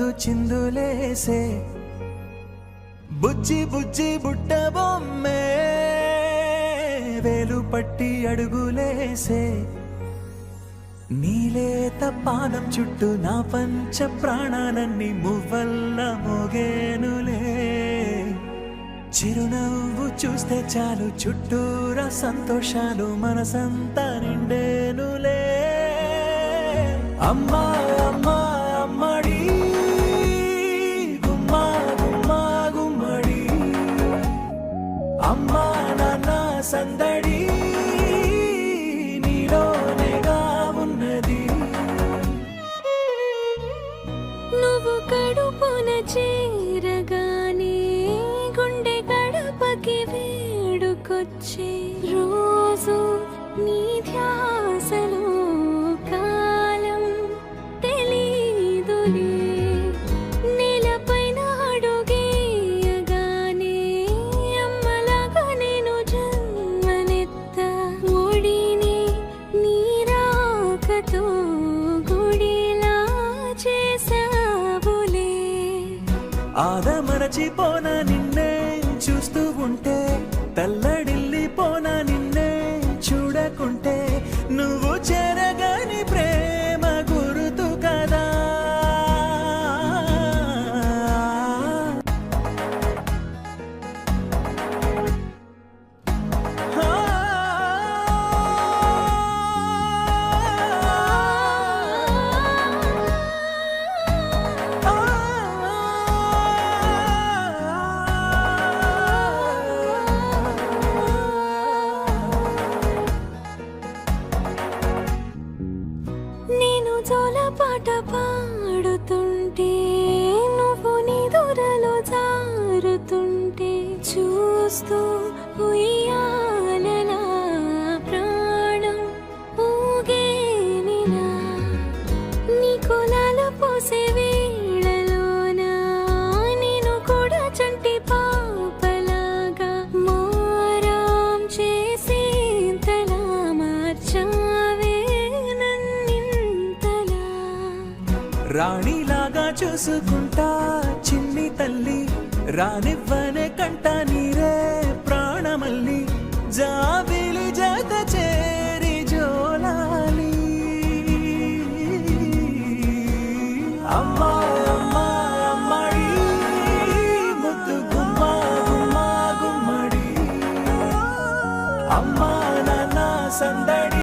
ముందు చిందులేసే బుజ్జి బుజ్జి బుట్ట బొమ్మే వేలు పట్టి అడుగులేసే నీలేత పానం చుట్టూ నా పంచ ప్రాణాలన్నీ మువ్వల్ల మోగేనులే చిరునవ్వు చూస్తే చాలు చుట్టూరా సంతోషాలు మనసంతా నిండేనులే అమ్మా అమ్మా అమ్మడి గుమ్మా గుమ్మా గుమ్మడి అమ్మా నాన్న సందడి నీలోనేగా ఉన్నది నువ్వు కడుపున చేరగానే గుండె గడపకి వేడుకొచ్చే రోజు నీ ధ్యాసలో కాలం తెలీదులే నేలపైన అడుగేయగానే అమ్మలాగా నేను జన్మనెత్త ఒడిని నీ రాకతో గుడిలా చేసావులే ఆదమరచిపోన నిన్నే చూస్తూ ఉంటే తల్లడిల్లిపోన నిన్నే చూడకుంటే నువ్వు చెరగని ప్రేమ గురుతు కదా నేను జోలపాట పాడుతుంటే నువ్వు నీ దూరలో జారుతుంటే చూస్తూ ఉయ్యాలలా ప్రాణం ఊగేనిలా నీ కులాల పోసే వేళలోన నేను కూడా చంటి పాపలాగా మారాం చేసేంతలా మార్చావే నన్నింతలా రాణిలాగా చూసుకుంటా చిన్ని తల్లి రానివ్వనే కంట నీరే ప్రాణమల్లి జా